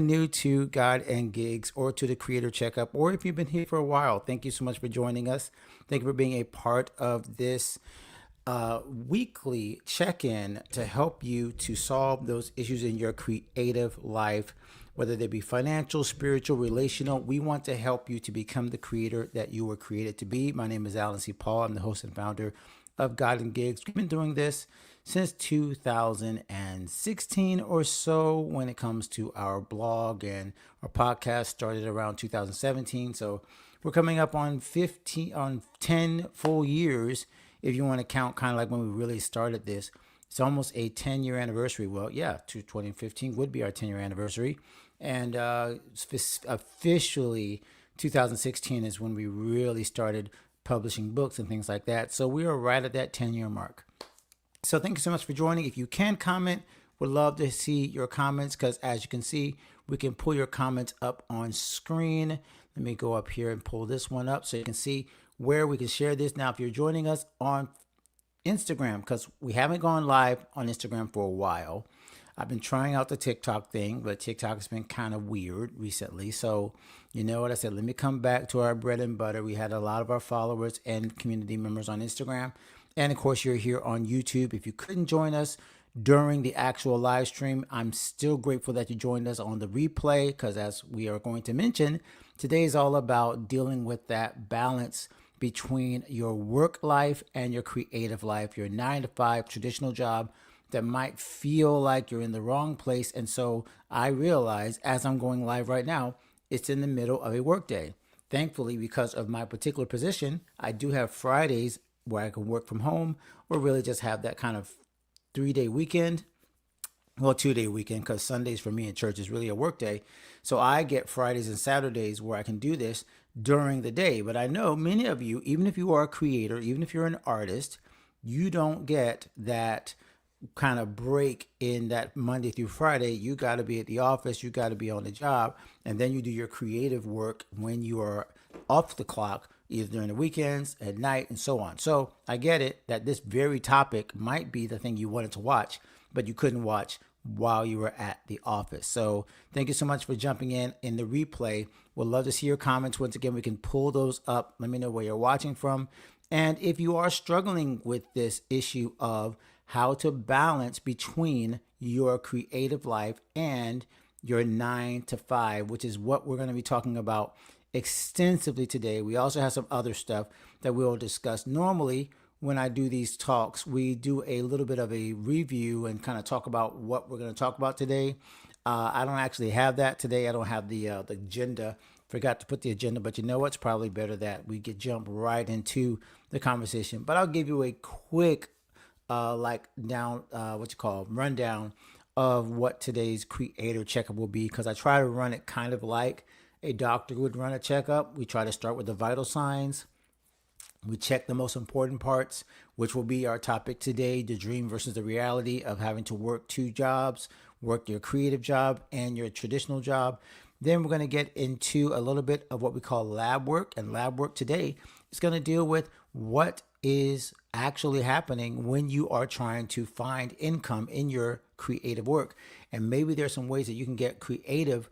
New to God and Gigs or to the Creator Checkup, or if you've been here for a while, thank you so much for joining us. Thank you for being a part of this weekly check in to help you to solve those issues in your creative life, whether they be financial, spiritual, relational. We want to help you to become the creator that you were created to be. My name is Alan C. Paul. I'm the host and founder of God and Gigs. We've been doing this since 2016 or so when it comes to our blog, and our podcast started around 2017. So we're coming up on 10 full years if you want to count kind of like when we really started this. It's almost a 10-year anniversary. Well, yeah, 2015 would be our 10-year anniversary. And officially 2016 is when we really started publishing books and things like that. So we are right at that 10-year mark. So thank you so much for joining. If you can comment, would love to see your comments, because as you can see, we can pull your comments up on screen. Let me go up here and pull this one up so you can see where we can share this. Now, if you're joining us on Instagram, because we haven't gone live on Instagram for a while. I've been trying out the TikTok thing, but TikTok has been kind of weird recently. So you know what I said, let me come back to our bread and butter. We had a lot of our followers and community members on Instagram. And of course, you're here on YouTube. If you couldn't join us during the actual live stream, I'm still grateful that you joined us on the replay, because as we are going to mention, today is all about dealing with that balance between your work life and your creative life, your 9-to-5 traditional job that might feel like you're in the wrong place. And so I realize as I'm going live right now, it's in the middle of a workday. Thankfully, because of my particular position, I do have Fridays where I can work from home, or really just have that kind of 3-day weekend. Well, 2-day weekend, because Sundays for me in church is really a work day. So I get Fridays and Saturdays where I can do this during the day. But I know many of you, even if you are a creator, even if you're an artist, you don't get that kind of break in that Monday through Friday. You got to be at the office, you got to be on the job, and then you do your creative work when you are off the clock, either during the weekends, at night, and so on. So I get it that this very topic might be the thing you wanted to watch, but you couldn't watch while you were at the office. So thank you so much for jumping in the replay. We'd love to see your comments. Once again, we can pull those up. Let me know where you're watching from. And if you are struggling with this issue of how to balance between your creative life and your 9-to-5, which is what we're going to be talking about extensively today. We also have some other stuff that we'll discuss. Normally, when I do these talks, we do a little bit of a review and kind of talk about what we're going to talk about today. I don't actually have that today. I don't have the agenda. Forgot to put the agenda, but you know what? It's probably better that we get jump right into the conversation. But I'll give you a quick rundown of what today's creator checkup will be, because I try to run it kind of like a doctor would run a checkup. We try to start with the vital signs. We check the most important parts, which will be our topic today, the dream versus the reality of having to work 2 jobs, work your creative job and your traditional job. Then we're going to get into a little bit of what we call lab work. And lab work today is going to deal with what is actually happening when you are trying to find income in your creative work. And maybe there's some ways that you can get creative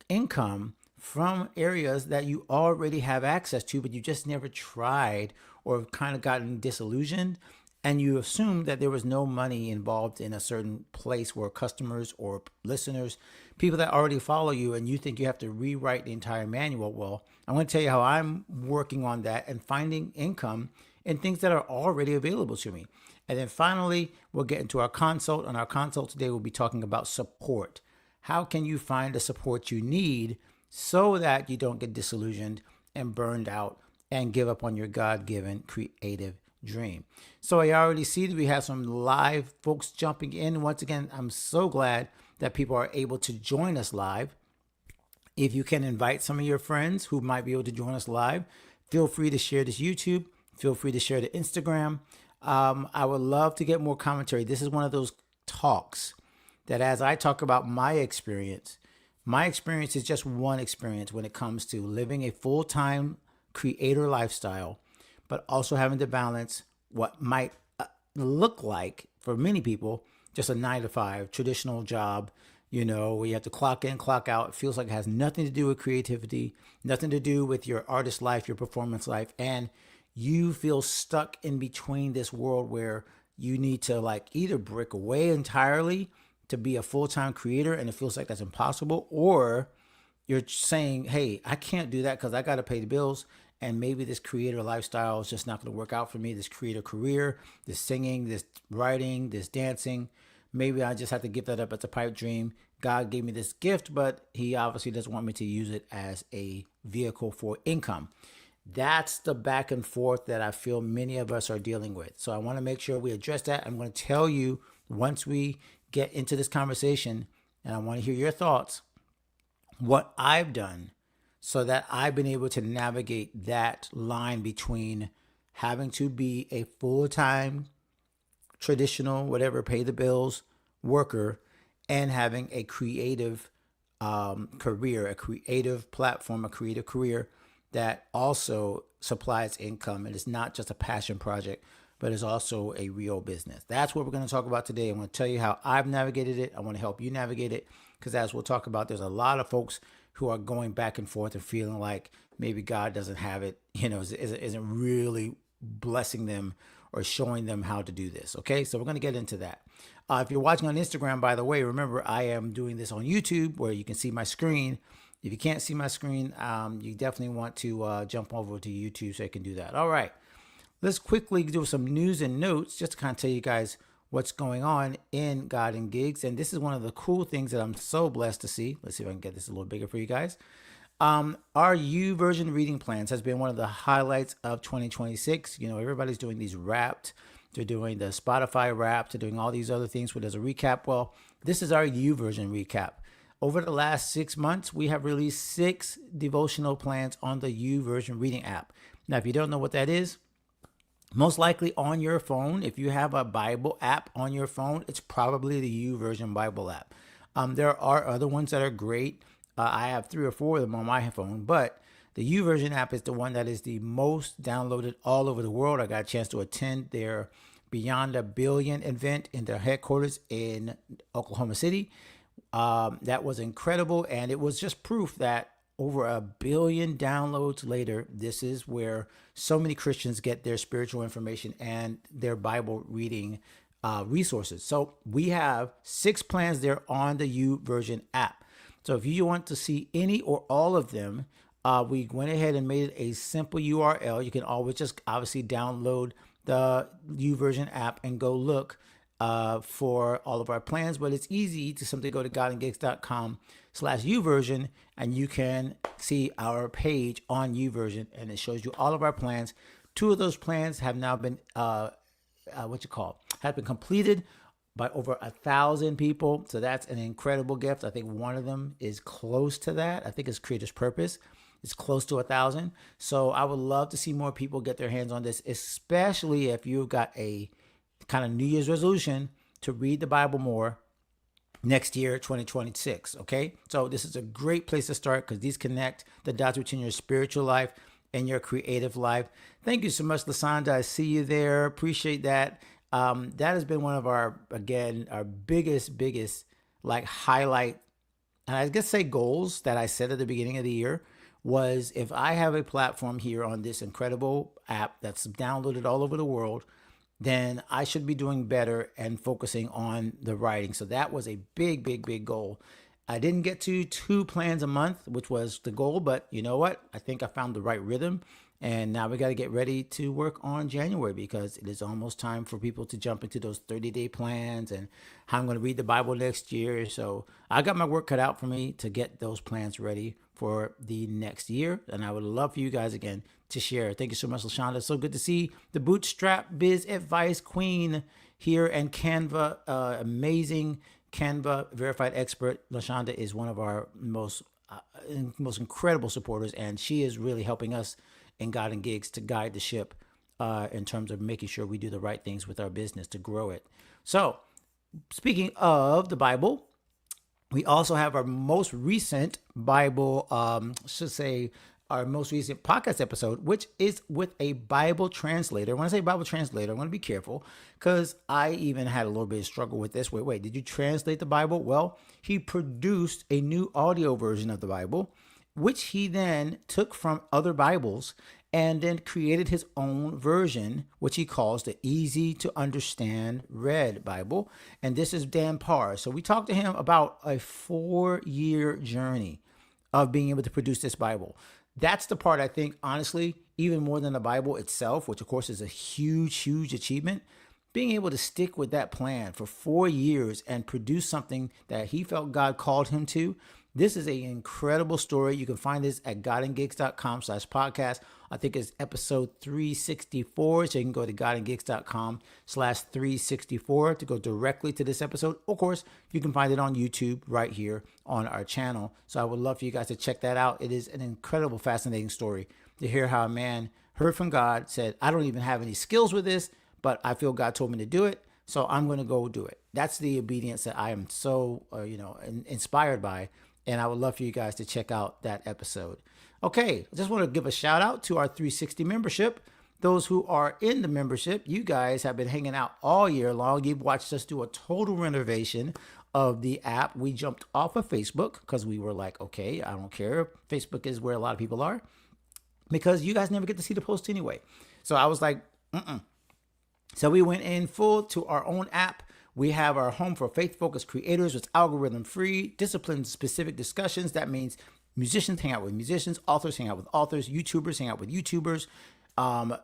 income from areas that you already have access to, but you just never tried, or kind of gotten disillusioned, and you assume that there was no money involved in a certain place where customers or listeners, people that already follow you, and you think you have to rewrite the entire manual. Well, I'm going to tell you how I'm working on that and finding income in things that are already available to me. And then finally, we'll get into our consult. On our consult today, we'll be talking about support. How can you find the support you need so that you don't get disillusioned and burned out and give up on your God-given creative dream? So I already see that we have some live folks jumping in. Once again, I'm so glad that people are able to join us live. If you can invite some of your friends who might be able to join us live, feel free to share this YouTube. Feel free to share the Instagram. I would love to get more commentary. This is one of those talks that, as I talk about my experience is just one experience when it comes to living a full-time creator lifestyle, but also having to balance what might look like for many people just a 9-to-5 traditional job where you have to clock in, clock out. It feels like it has nothing to do with creativity, nothing to do with your artist life, your performance life. And you feel stuck in between this world where you need to like either break away entirely to be a full-time creator, and it feels like that's impossible, or you're saying, hey, I can't do that because I got to pay the bills. And maybe this creator lifestyle is just not going to work out for me. This creator career, this singing, this writing, this dancing. Maybe I just have to give that up as a pipe dream. God gave me this gift, but he obviously doesn't want me to use it as a vehicle for income. That's the back and forth that I feel many of us are dealing with. So I want to make sure we address that. I'm going to tell you once we get into this conversation, and I want to hear your thoughts, what I've done so that I've been able to navigate that line between having to be a full-time, traditional, whatever, pay the bills worker, and having a creative career, a creative platform, a creative career that also supplies income. And it's not just a passion project, but it's also a real business. That's what we're going to talk about today. I'm going to tell you how I've navigated it. I want to help you navigate it because, as we'll talk about, there's a lot of folks who are going back and forth and feeling like maybe God doesn't have it, isn't really blessing them or showing them how to do this. Okay, so we're going to get into that. If you're watching on Instagram, by the way, remember I am doing this on YouTube where you can see my screen. If you can't see my screen, you definitely want to jump over to YouTube so you can do that. All right, let's quickly do some news and notes just to kind of tell you guys what's going on in God and Gigs. And this is one of the cool things that I'm so blessed to see. Let's see if I can get this a little bigger for you guys. Our YouVersion reading plans has been one of the highlights of 2026. Everybody's doing these wrapped. They're doing the Spotify wrapped. They're doing all these other things where there's a recap. Well, this is our YouVersion recap. Over the last 6 months, we have released 6 devotional plans on the YouVersion reading app. Now, if you don't know what that is, most likely on your phone, if you have a Bible app on your phone, it's probably the YouVersion Bible app. There are other ones that are great. I have 3 or 4 of them on my phone, but the YouVersion app is the one that is the most downloaded all over the world. I got a chance to attend their Beyond a Billion event in their headquarters in Oklahoma City. That was incredible, and it was just proof that over 1 billion downloads later, this is where so many Christians get their spiritual information and their Bible reading resources. So we have 6 plans there on the YouVersion app. So if you want to see any or all of them, we went ahead and made it a simple URL. You can always just obviously download the YouVersion app and go look for all of our plans, but it's easy to simply go to godandgigs.com/YouVersion and you can see our page on YouVersion, and it shows you all of our plans. 2 of those plans have now been have been completed by over 1,000 people. So that's an incredible gift. I think one of them is close to that. I think it's Creator's Purpose. It's close to 1,000. So I would love to see more people get their hands on this, especially if you've got a kind of New Year's resolution to read the Bible more next year, 2026. Okay. So this is a great place to start because these connect the dots between your spiritual life and your creative life. Thank you so much, Lasanda. I see you there. Appreciate that. That has been one of our biggest like highlight, and I guess say goals that I set at the beginning of the year was, if I have a platform here on this incredible app that's downloaded all over the world, then I should be doing better and focusing on the writing. So that was a big goal. I didn't get to 2 plans a month, which was the goal, but you know what? I think I found the right rhythm. And now we got to get ready to work on January because it is almost time for people to jump into those 30-day plans and how I'm going to read the Bible next year. So I got my work cut out for me to get those plans ready for the next year. And I would love for you guys again to share. Thank you so much, LaShonda. So good to see the Bootstrap Biz Advice Queen here, and Canva, amazing Canva verified expert. LaShonda is one of our most incredible supporters, and she is really helping us in God and Gigs to guide the ship in terms of making sure we do the right things with our business to grow it. So speaking of the Bible, we also have our most recent Bible, our most recent podcast episode, which is with a Bible translator. When I say Bible translator, I'm going to be careful because I even had a little bit of struggle with this. Wait, did you translate the Bible? Well, he produced a new audio version of the Bible, which he then took from other Bibles and then created his own version, which he calls the Easy to Understand Read Bible. And this is Dan Parr. So we talked to him about a 4-year journey of being able to produce this Bible. That's the part I think, honestly, even more than the Bible itself, which of course is a huge, huge achievement, being able to stick with that plan for 4 years and produce something that he felt God called him to. This is an incredible story. You can find this at godandgigs.com/podcast. I think it's episode 364. So you can go to godandgigs.com/364 to go directly to this episode. Of course, you can find it on YouTube right here on our channel. So I would love for you guys to check that out. It is an incredible, fascinating story to hear how a man heard from God, said, I don't even have any skills with this, but I feel God told me to do it. So I'm going to go do it. That's the obedience that I am so, inspired by. And I would love for you guys to check out that episode. Okay, I just want to give a shout out to our 360 membership. Those who are in the membership, you guys have been hanging out all year long. You've watched us do a total renovation of the app. We jumped off of Facebook because we were like, okay, I don't care. Facebook is where a lot of people are because you guys never get to see the post anyway. So I was like, So we went in full to our own app. We have our home for faith-focused creators. It's algorithm-free, discipline-specific discussions. That means musicians hang out with musicians, authors hang out with authors, YouTubers hang out with YouTubers,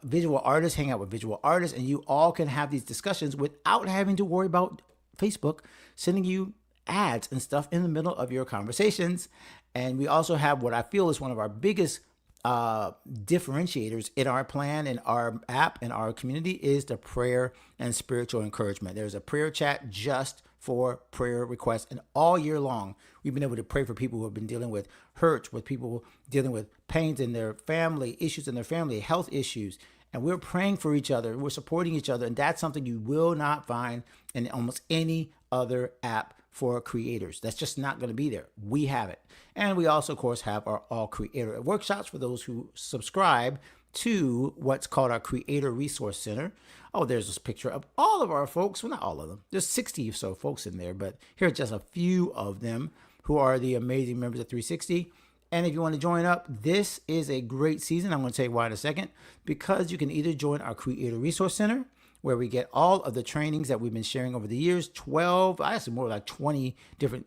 visual artists hang out with visual artists, and you all can have these discussions without having to worry about Facebook sending you ads and stuff in the middle of your conversations. And we also have what I feel is one of our biggest differentiators in our plan, in our app, in our community is the prayer and spiritual encouragement. There's a prayer chat just for prayer requests, and all year long we've been able to pray for people who have been dealing with hurts, with people dealing with pains in their family, issues in their family, health issues, and we're praying for each other, we're supporting each other, and that's something you will not find in almost any other app for creators. That's just not going to be there. We have it. And we also, of course, have our all creator workshops for those who subscribe to what's called our Creator Resource Center. Oh, there's this picture of all of our folks. Well, not all of them. There's 60 or so folks in there, but here are just a few of them who are the amazing members of 360. And if you want to join up, this is a great season. I'm going to tell you why in a second, because you can either join our Creator Resource Center, where we get all of the trainings that we've been sharing over the years, 12, actually more like 20 different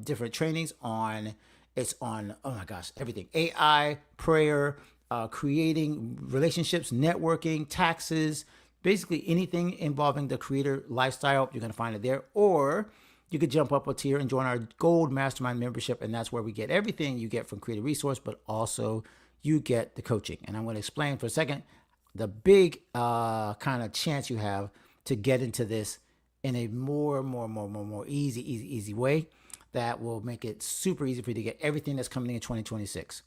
different trainings on, oh my gosh, everything. AI, prayer, creating relationships, networking, taxes, basically anything involving the creator lifestyle, you're going to find it there. Or you could jump up a tier and join our Gold Mastermind membership, and that's where we get everything you get from Creator Resource, but also you get the coaching. And I'm going to explain for a second the big kind of chance you have to get into this in a more easy way that will make it super easy for you to get everything that's coming in 2026.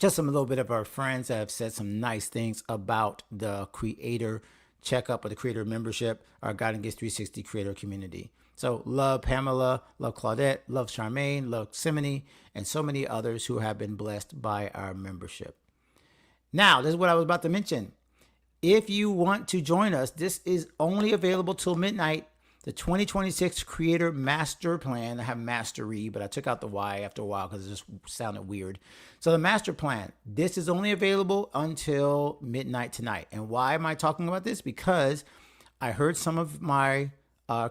Just a little bit of our friends that have said some nice things about the creator checkup or the creator membership, our God and Gigs 360 creator community. So love Pamela, love Claudette, love Charmaine, love Simony, and so many others who have been blessed by our membership. Now, this is what I was about to mention. If you want to join us, this is only available till midnight. The 2026 Creator Master Plan. I have Mastery, but I took out the Y after a while because it just sounded weird. So the Master Plan, this is only available until midnight tonight. And why am I talking about this? Because I heard some of my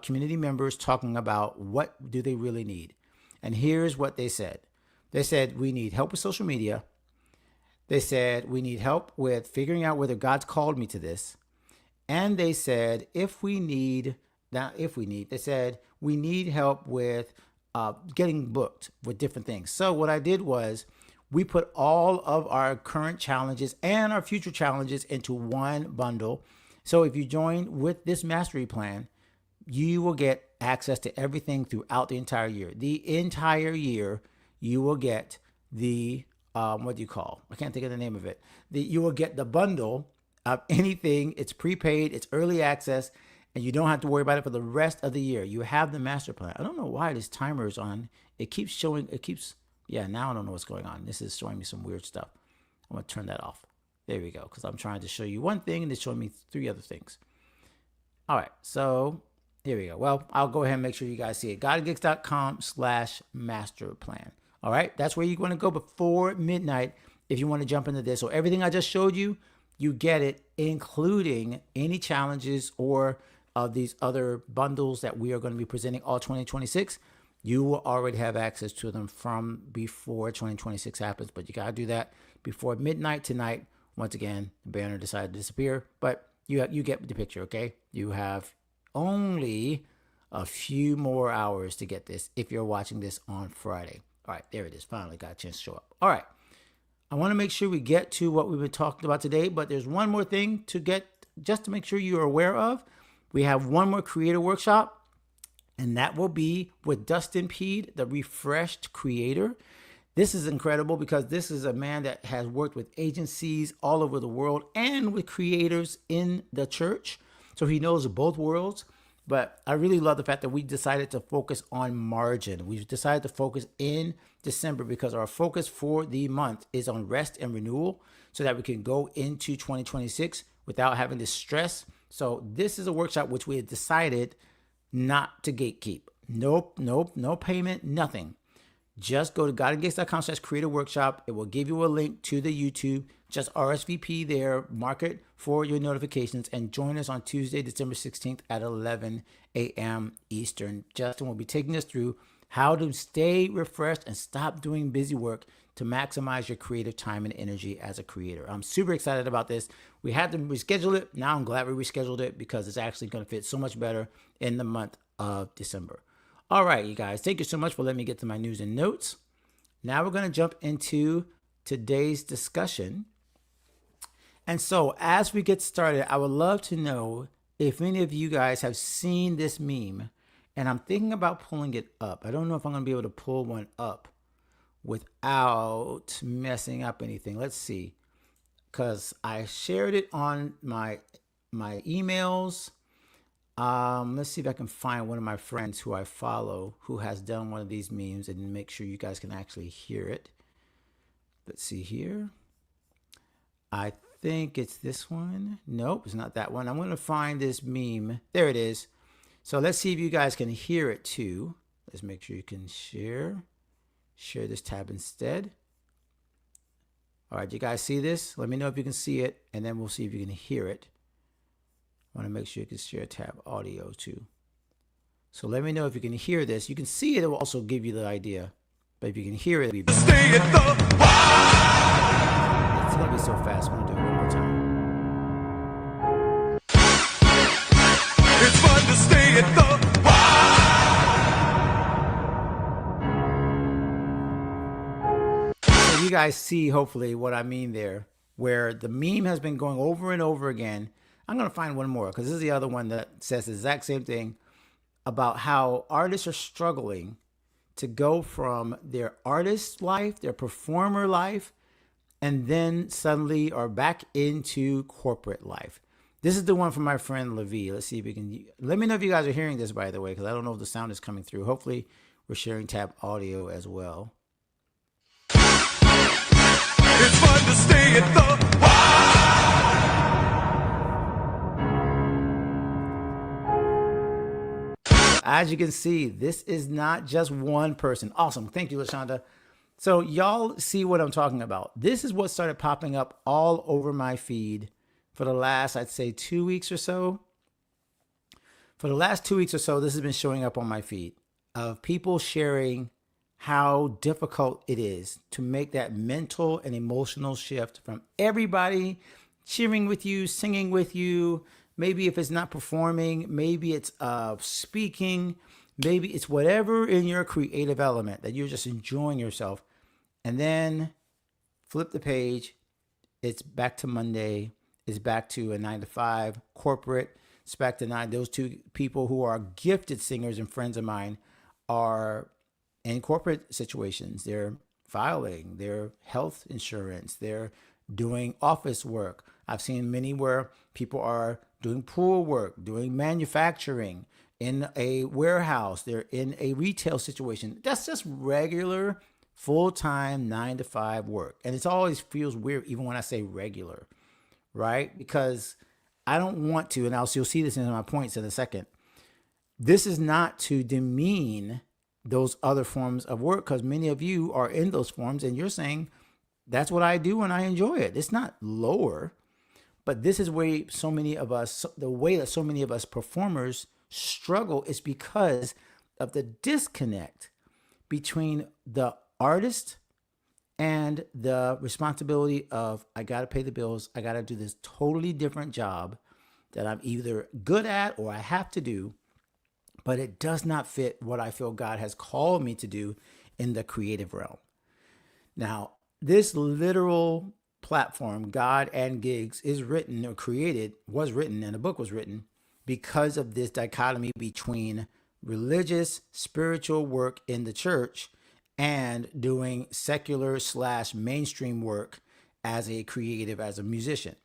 community members talking about what do they really need. And here's what they said. They said, we need help with social media. They said, we need help with figuring out whether God's called me to this. And they said, they said, we need help with getting booked with different things. So what I did was we put all of our current challenges and our future challenges into one bundle. So if you join with this mastery plan, you will get access to everything throughout the entire year. The entire year, you will get the what do you call? I can't think of the name of it. You will get the bundle of anything. It's prepaid, it's early access, and you don't have to worry about it for the rest of the year. You have the master plan. I don't know why this timer is on. It keeps showing, it keeps Yeah, now I don't know what's going on. This is showing me some weird stuff. I'm going to turn that off. There we go, because I'm trying to show you one thing and it's showing me 3 other things. All right, so here we go. Well, I'll go ahead and make sure you guys see it. godofgeeks.com/masterplan. All right, that's where you're going to go before midnight if you want to jump into this. So everything I just showed you, you get it, including any challenges or these other bundles that we are going to be presenting all 2026. You will already have access to them from before 2026 happens, but you got to do that before midnight tonight. Once again, the banner decided to disappear, but you get the picture, okay? You have only a few more hours to get this if you're watching this on Friday. All right, there it is. Finally got a chance to show up. All right. I want to make sure we get to what we've been talking about today, but there's one more thing to get, just to make sure you're aware of. We have one more creator workshop, and that will be with Dustin Peed, the refreshed creator. This is incredible because this is a man that has worked with agencies all over the world and with creators in the church. So he knows both worlds. But I really love the fact that we decided to focus on margin. We've decided to focus in December because our focus for the month is on rest and renewal so that we can go into 2026 without having this stress. So this is a workshop which we had decided not to gatekeep. Nope, no payment, nothing. Just go to godandgates.com/creator workshop. It will give you a link to the YouTube. Just RSVP there, mark it for your notifications, and join us on Tuesday, December 16th at 11 a.m. Eastern. Justin will be taking us through how to stay refreshed and stop doing busy work to maximize your creative time and energy as a creator. I'm super excited about this. We had to reschedule it. Now I'm glad we rescheduled it because it's actually going to fit so much better in the month of December. All right, you guys, thank you so much for letting me get to my news and notes. Now we're going to jump into today's discussion. And so as we get started, I would love to know if any of you guys have seen this meme, and I'm thinking about pulling it up. I don't know if I'm going to be able to pull one up without messing up anything. Let's see, because I shared it on my emails. Let's see if I can find one of my friends who I follow who has done one of these memes and make sure you guys can actually hear it. Let's see here. I think it's this one. Nope, it's not that one. I'm going to find this meme. There it is. So let's see if you guys can hear it too. Let's make sure you can share this tab instead. All right, you guys see this? Let me know if you can see it, and then we'll see if you can hear it. I want to make sure you can share tab audio too. So let me know if you can hear this. You can see it. It will also give you the idea. But if you can hear it, it's going to be so fast. I'm going to do it one more time. It's fun to stay at the So you guys see, hopefully, what I mean there, where the meme has been going over and over again. I'm going to find one more because this is the other one that says the exact same thing about how artists are struggling to go from their artist life, their performer life, and then suddenly are back into corporate life. This is the one from my friend Levi. Let's see if we can. Let me know if you guys are hearing this, by the way, because I don't know if the sound is coming through. Hopefully, we're sharing tab audio as well. It's fun to stay at the As you can see, this is not just one person. Awesome. Thank you, LaShonda. So y'all see what I'm talking about. This is what started popping up all over my feed for the last, I'd say, 2 weeks or so. For the last 2 weeks or so, this has been showing up on my feed of people sharing how difficult it is to make that mental and emotional shift from everybody cheering with you, singing with you. Maybe if it's not performing, maybe it's speaking, maybe it's whatever in your creative element that you're just enjoying yourself. And then flip the page. It's back to Monday. It's back to a 9-to-5 corporate. It's back to 9. Those two people who are gifted singers and friends of mine are in corporate situations. They're filing their health insurance. They're doing office work. I've seen many where people are doing pool work, doing manufacturing in a warehouse. They're in a retail situation. That's just regular full-time 9 to 5 work. And it always feels weird even when I say regular, right? Because I don't want to, and you'll see this in my points in a second. This is not to demean those other forms of work, because many of you are in those forms and you're saying, that's what I do and I enjoy it. It's not lower, but this is where so many of us, the way that so many of us performers struggle is because of the disconnect between the artist and the responsibility of, I got to pay the bills. I got to do this totally different job that I'm either good at or I have to do, but it does not fit what I feel God has called me to do in the creative realm. Now, this literal platform, God and Gigs, is written or created, was written, and a book was written because of this dichotomy between religious, spiritual work in the church and doing secular / mainstream work as a creative, as a musician.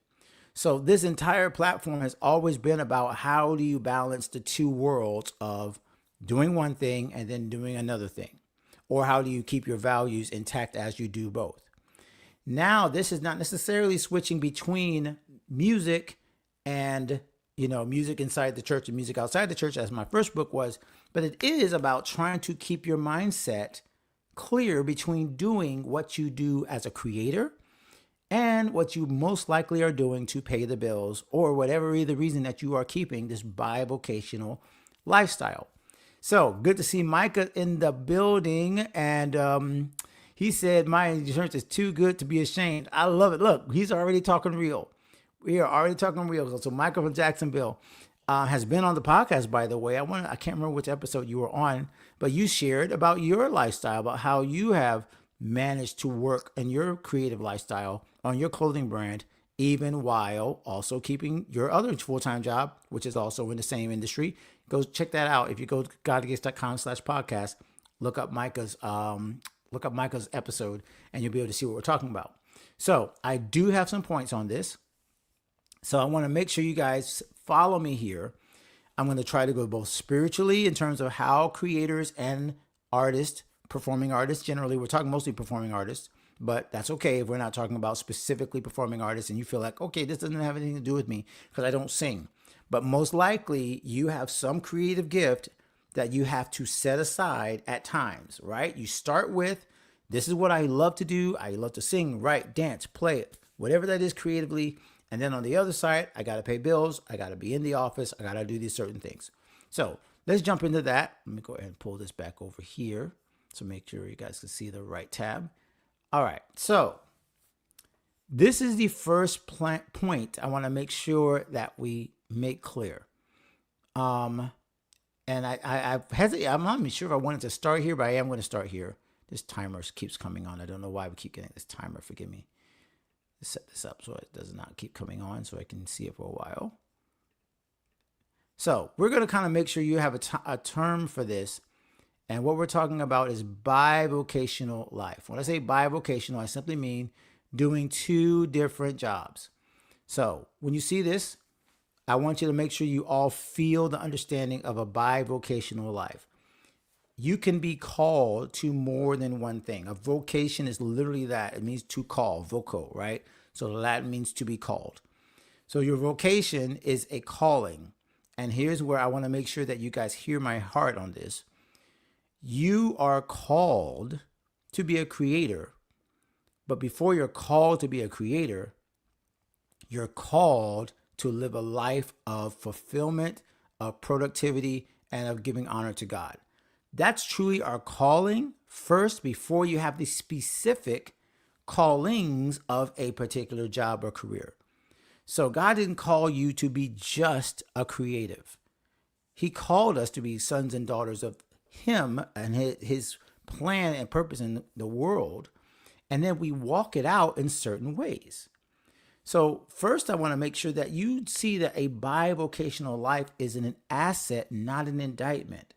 So this entire platform has always been about how do you balance the two worlds of doing one thing and then doing another thing, or how do you keep your values intact as you do both. Now, this is not necessarily switching between music and, music inside the church and music outside the church, as my first book was, but it is about trying to keep your mindset clear between doing what you do as a creator and what you most likely are doing to pay the bills, or whatever the reason that you are keeping this bivocational lifestyle. So good to see Micah in the building. And he said, my insurance is too good to be ashamed. I love it. Look, he's already talking real. We are already talking real. So Micah from Jacksonville has been on the podcast, by the way. I can't remember which episode you were on, but you shared about your lifestyle, about how you have managed to work in your creative lifestyle on your clothing brand, even while also keeping your other full-time job, which is also in the same industry. Go check that out. If you go to godgives.com/podcast, look up Micah's episode and you'll be able to see what we're talking about. So I do have some points on this. So I want to make sure you guys follow me here. I'm going to try to go both spiritually in terms of how creators and artists, performing artists, generally, we're talking mostly performing artists, but that's okay if we're not talking about specifically performing artists and you feel like, okay, this doesn't have anything to do with me because I don't sing. But most likely you have some creative gift that you have to set aside at times, right? You start with, this is what I love to do. I love to sing, write, dance, play it, whatever that is creatively. And then on the other side, I got to pay bills. I got to be in the office. I got to do these certain things. So let's jump into that. Let me go ahead and pull this back over here to make sure you guys can see the right tab. All right. So this is the first point I want to make sure that we make clear. And I've hesitated. I'm not even sure if I wanted to start here, but I am going to start here. This timer keeps coming on. I don't know why we keep getting this timer. Forgive me. Let's set this up so it does not keep coming on so I can see it for a while. So we're going to kind of make sure you have a term for this. And what we're talking about is bivocational life. When I say bivocational, I simply mean doing two different jobs. So when you see this, I want you to make sure you all feel the understanding of a bivocational life. You can be called to more than one thing. A vocation is literally that. It means to call, voco, right? So the Latin means to be called. So your vocation is a calling. And here's where I want to make sure that you guys hear my heart on this. You are called to be a creator. But before you're called to be a creator, you're called to live a life of fulfillment, of productivity, and of giving honor to God. That's truly our calling first before you have the specific callings of a particular job or career. So God didn't call you to be just a creative. He called us to be sons and daughters of Him and His plan and purpose in the world. And then we walk it out in certain ways. So first, I want to make sure that you see that a bivocational life is an asset, not an indictment.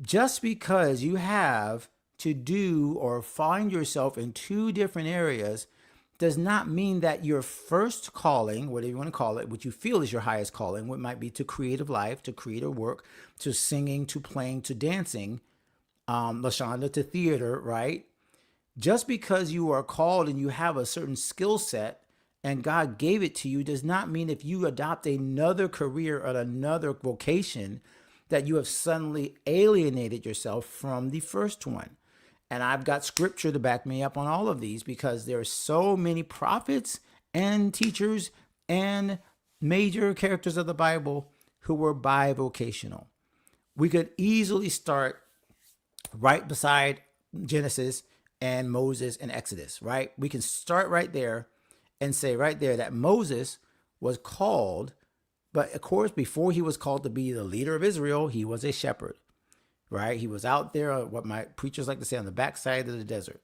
Just because you have to do or find yourself in two different areas does not mean that your first calling, whatever you want to call it, what you feel is your highest calling, what might be to creative life, to creative work, to singing, to playing, to dancing, LaShonda, to theater, right? Just because you are called and you have a certain skill set and God gave it to you does not mean if you adopt another career or another vocation that you have suddenly alienated yourself from the first one. And I've got scripture to back me up on all of these because there are so many prophets and teachers and major characters of the Bible who were bivocational. We could easily start right beside Genesis and Moses and Exodus, right? We can start right there and say right there that Moses was called, but of course, before he was called to be the leader of Israel, he was a shepherd, right? He was out there, what my preachers like to say, on the backside of the desert.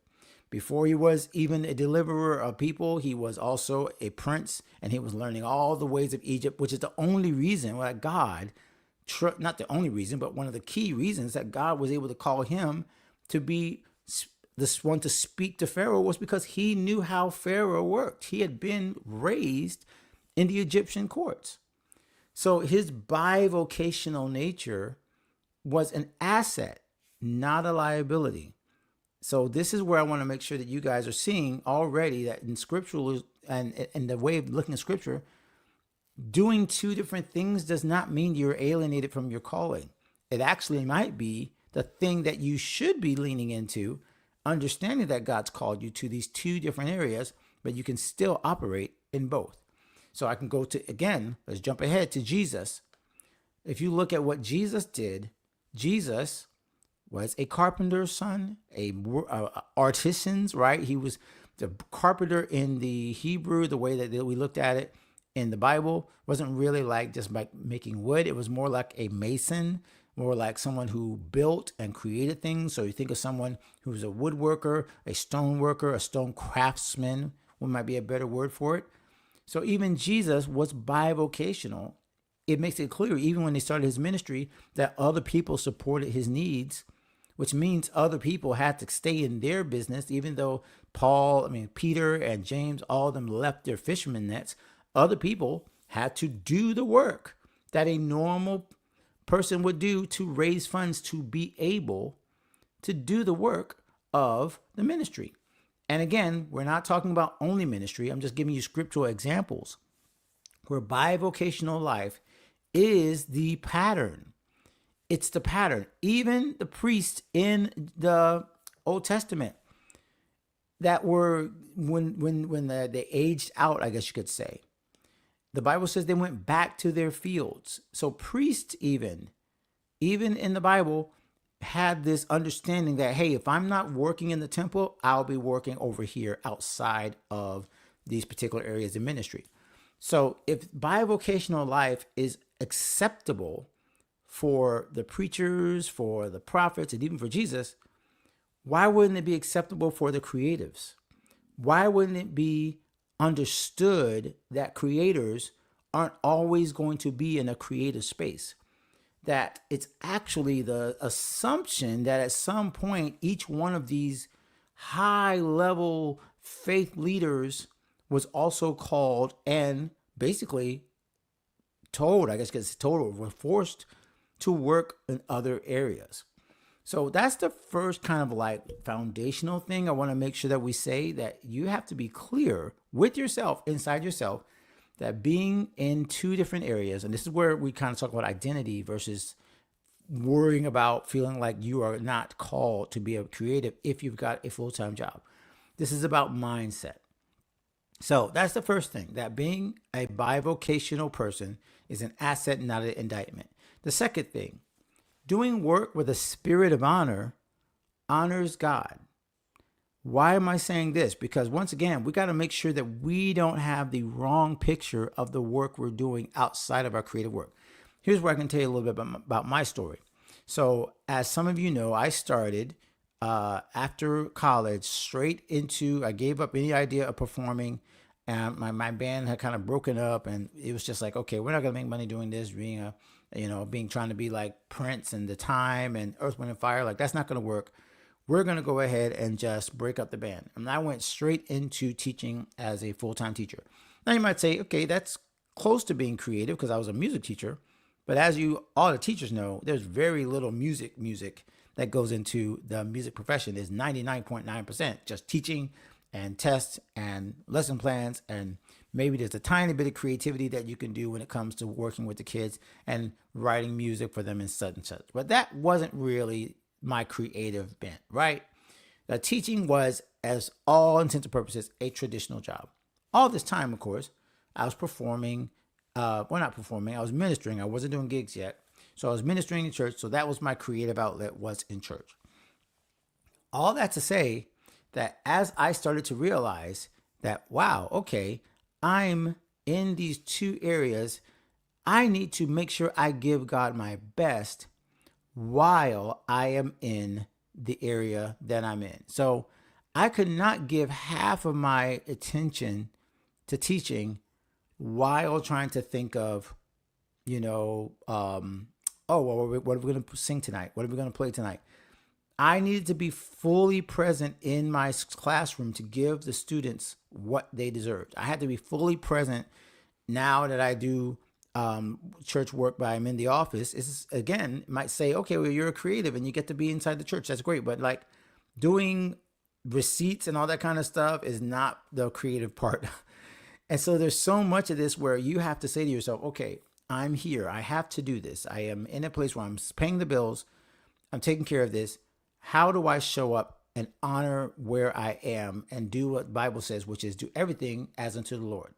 Before he was even a deliverer of people, he was also a prince, and he was learning all the ways of Egypt, which is the only reason why God, not the only reason, but one of the key reasons that God was able to call him to be this one to speak to Pharaoh was because he knew how Pharaoh worked. He had been raised in the Egyptian courts. So his bivocational nature was an asset, not a liability. So this is where I want to make sure that you guys are seeing already that in scriptural and the way of looking at scripture, doing two different things does not mean you're alienated from your calling. It actually might be the thing that you should be leaning into, understanding that God's called you to these two different areas, but you can still operate in both. So I can go to, again, let's jump ahead to Jesus. If you look at what Jesus did, Jesus was a carpenter's son, a artisan's, right? He was the carpenter in the Hebrew, the way that we looked at it in the Bible wasn't really like just like making wood. It was more like a mason, more like someone who built and created things. So you think of someone who's a woodworker, a stone worker, a stone craftsman, what might be a better word for it. So even Jesus was bivocational. It makes it clear, even when he started his ministry, that other people supported his needs, which means other people had to stay in their business, even though Peter and James, all of them left their fisherman nets. Other people had to do the work that a normal person would do to raise funds to be able to do the work of the ministry. And again, we're not talking about only ministry. I'm just giving you scriptural examples where bivocational life is the pattern. It's the pattern. Even the priests in the Old Testament that were when they aged out, I guess you could say. The Bible says they went back to their fields. So priests even in the Bible had this understanding that, hey, if I'm not working in the temple, I'll be working over here outside of these particular areas of ministry. So if bivocational life is acceptable for the preachers, for the prophets, and even for Jesus, why wouldn't it be acceptable for the creatives? Why wouldn't it be understood that creators aren't always going to be in a creative space? That it's actually the assumption that at some point, each one of these high level faith leaders was also called and basically told, I guess because told, were forced to work in other areas. So that's the first kind of like foundational thing I want to make sure that we say, that you have to be clear with yourself, inside yourself, that being in two different areas, and this is where we kind of talk about identity versus worrying about feeling like you are not called to be a creative if you've got a full-time job. This is about mindset. So that's the first thing, that being a bivocational person is an asset, not an indictment. The second thing, doing work with a spirit of honor honors God. Why am I saying this? Because once again, we got to make sure that we don't have the wrong picture of the work we're doing outside of our creative work. Here's where I can tell you a little bit about my story. So as some of you know, I started after college straight into, I gave up any idea of performing, and my band had kind of broken up, and it was just like, okay, we're not going to make money doing this, trying to be like Prince and The Time and Earth, Wind and Fire. Like, that's not going to work. We're going to go ahead and just break up the band. And I went straight into teaching as a full-time teacher. Now you might say, okay, that's close to being creative because I was a music teacher. But as all the teachers know, there's very little music that goes into the music profession is 99.9% just teaching and tests and lesson plans, and maybe there's a tiny bit of creativity that you can do when it comes to working with the kids and writing music for them and such and such. But that wasn't really my creative bent, right? The teaching was, as all intents and purposes, a traditional job. All this time, of course, I was performing, not performing, I was ministering. I wasn't doing gigs yet. So I was ministering in church. So that was my creative outlet, was in church. All that to say that as I started to realize that, wow, okay, I'm in these two areas, I need to make sure I give God my best while I am in the area that I'm in. So I could not give half of my attention to teaching while trying to think of, what are we going to sing tonight? What are we going to play tonight? I needed to be fully present in my classroom to give the students what they deserved. I had to be fully present. Now that I do church work, but I'm in the office, is again, might say, okay, well, you're a creative and you get to be inside the church. That's great. But like doing receipts and all that kind of stuff is not the creative part. And so there's so much of this where you have to say to yourself, okay, I'm here. I have to do this. I am in a place where I'm paying the bills. I'm taking care of this. How do I show up and honor where I am and do what the Bible says, which is do everything as unto the Lord?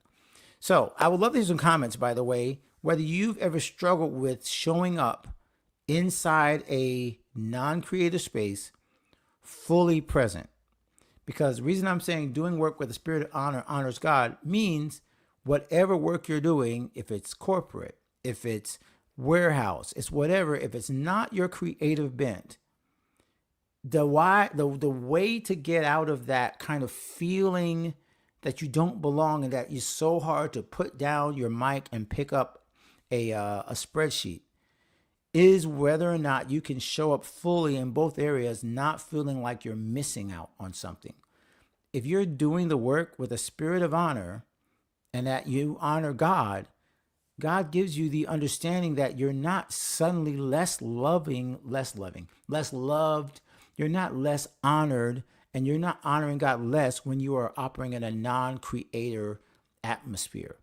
So I would love to hear some comments, by the way, whether you've ever struggled with showing up inside a non-creative space, fully present. Because the reason I'm saying doing work with the spirit of honor honors God means whatever work you're doing, if it's corporate, if it's warehouse, it's whatever, if it's not your creative bent, the way to get out of that kind of feeling that you don't belong and that it's so hard to put down your mic and pick up a spreadsheet is whether or not you can show up fully in both areas, not feeling like you're missing out on something. If you're doing the work with a spirit of honor and that you honor God, God gives you the understanding that you're not suddenly less loved, you're not less honored, and you're not honoring God less when you are operating in a non-creator atmosphere.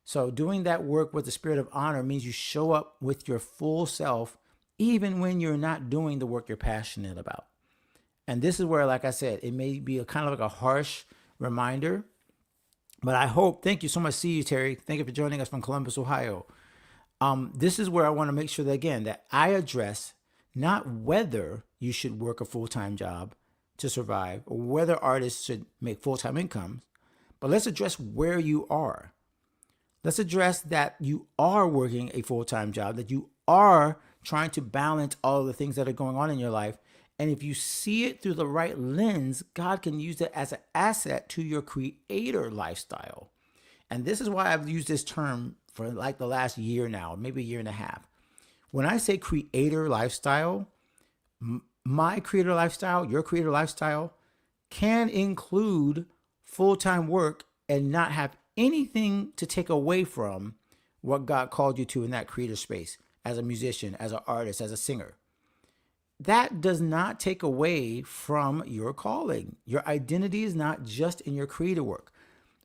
So doing that work with the spirit of honor means you show up with your full self, even when you're not doing the work you're passionate about. And this is where, like I said, it may be a kind of like a harsh reminder, but I hope, thank you so much. See you, Terry. Thank you for joining us from Columbus, Ohio. This is where I want to make sure that, again, that I address not whether you should work a full-time job to survive or whether artists should make full-time incomes, but let's address where you are. Let's address that you are working a full-time job, that you are trying to balance all of the things that are going on in your life. And if you see it through the right lens, God can use it as an asset to your creator lifestyle. And this is why I've used this term for like the last year now, maybe a year and a half. When I say creator lifestyle, my creator lifestyle, your creator lifestyle can include full-time work and not have anything to take away from what God called you to in that creative space as a musician, as an artist, as a singer. That does not take away from your calling. Your identity is not just in your creative work.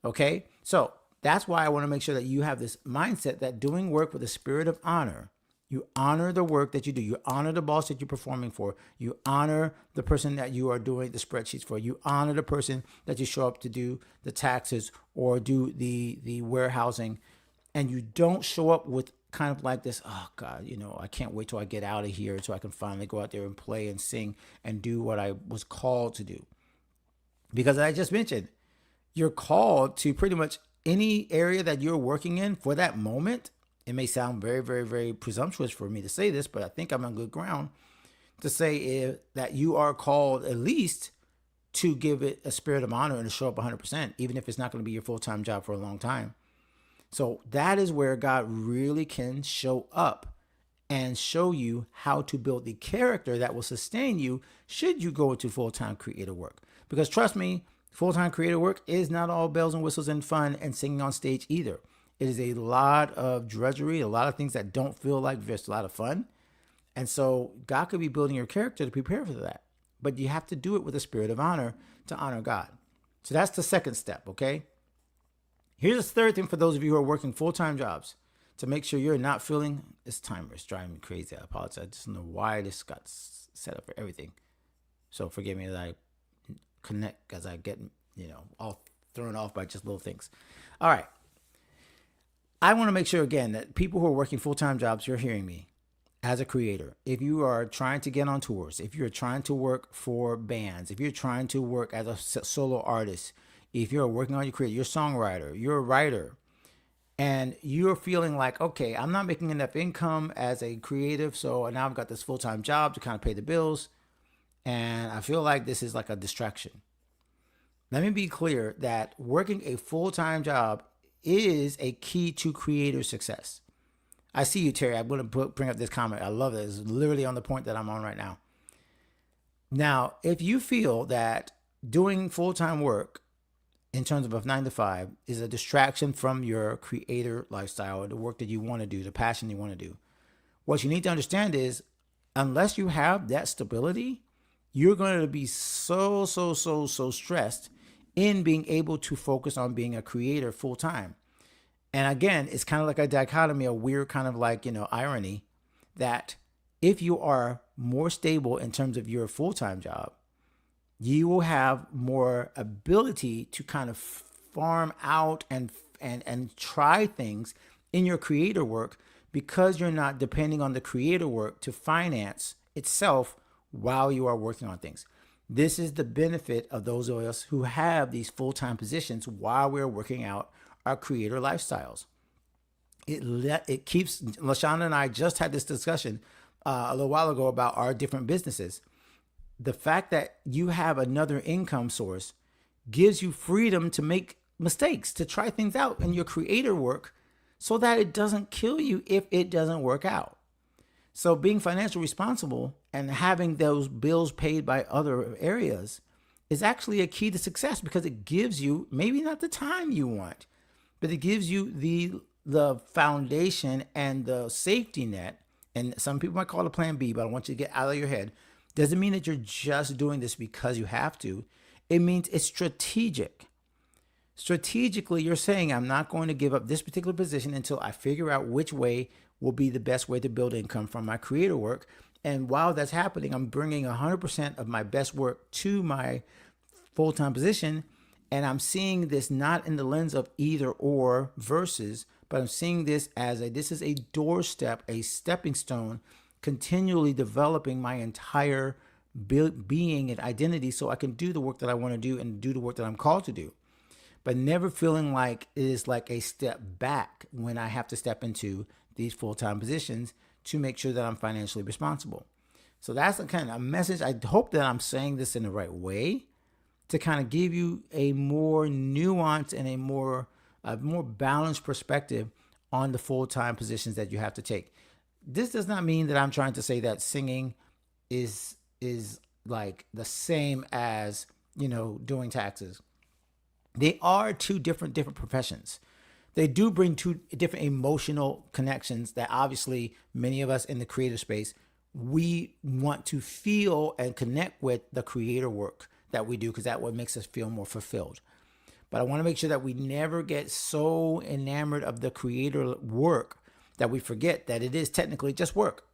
Okay? So that's why I want to make sure that you have this mindset that doing work with a spirit of honor, you honor the work that you do. You honor the boss that you're performing for. You honor the person that you are doing the spreadsheets for. You honor the person that you show up to do the taxes or do the warehousing. And you don't show up with kind of like this, oh God, I can't wait till I get out of here so I can finally go out there and play and sing and do what I was called to do. Because as I just mentioned, you're called to pretty much any area that you're working in for that moment. It may sound very, very, very presumptuous for me to say this, but I think I'm on good ground to say that you are called at least to give it a spirit of honor and to show up 100%, even if it's not going to be your full-time job for a long time. So that is where God really can show up and show you how to build the character that will sustain you should you go into full-time creative work. Because trust me, full-time creative work is not all bells and whistles and fun and singing on stage either. It is a lot of drudgery, a lot of things that don't feel like just a lot of fun. And so God could be building your character to prepare for that. But you have to do it with a spirit of honor to honor God. So that's the second step, okay? Here's the third thing for those of you who are working full-time jobs to make sure you're not feeling, this timer is driving me crazy. I apologize. I just don't know why this got set up for everything. So forgive me as I connect, as I get, all thrown off by just little things. All right. I want to make sure, again, that people who are working full-time jobs, you're hearing me. As a creator, if you are trying to get on tours, if you're trying to work for bands, if you're trying to work as a solo artist, if you're working on your career, you're a songwriter, you're a writer, and you're feeling like, okay, I'm not making enough income as a creative, so now I've got this full-time job to kind of pay the bills, and I feel like this is like a distraction. Let me be clear that working a full-time job is a key to creator success. I see you, Terry. I'm going to bring up this comment. I love it. It's literally on the point that I'm on right now. Now, if you feel that doing full-time work in terms of a 9 to 5 is a distraction from your creator lifestyle or the work that you want to do, the passion you want to do, what you need to understand is unless you have that stability, you're going to be so stressed in being able to focus on being a creator full-time. And again, it's kind of like a dichotomy, a weird kind of like, irony that if you are more stable in terms of your full-time job, you will have more ability to kind of farm out and try things in your creator work because you're not depending on the creator work to finance itself while you are working on things. This is the benefit of those of us who have these full-time positions while we're working out our creator lifestyles. It keeps, LaShawna and I just had this discussion a little while ago about our different businesses. The fact that you have another income source gives you freedom to make mistakes, to try things out in your creator work so that it doesn't kill you if it doesn't work out. So being financially responsible and having those bills paid by other areas is actually a key to success because it gives you maybe not the time you want, but it gives you the foundation and the safety net. And some people might call it a plan B, but I want you to get out of your head. Doesn't mean that you're just doing this because you have to. It means it's strategic. Strategically, you're saying, I'm not going to give up this particular position until I figure out which way will be the best way to build income from my creator work. And while that's happening, I'm bringing 100% of my best work to my full-time position. And I'm seeing this not in the lens of either or versus, but I'm seeing this as this is a doorstep, a stepping stone, continually developing my entire being and identity so I can do the work that I want to do and do the work that I'm called to do. But never feeling like it is like a step back when I have to step into these full-time positions to make sure that I'm financially responsible. So that's the kind of a message. I hope that I'm saying this in the right way to kind of give you a more nuanced and a more balanced perspective on the full-time positions that you have to take. This does not mean that I'm trying to say that singing is like the same as, doing taxes. They are two different professions. They do bring two different emotional connections that obviously many of us in the creative space, we want to feel and connect with the creator work that we do because that's what makes us feel more fulfilled. But I want to make sure that we never get so enamored of the creator work that we forget that it is technically just work.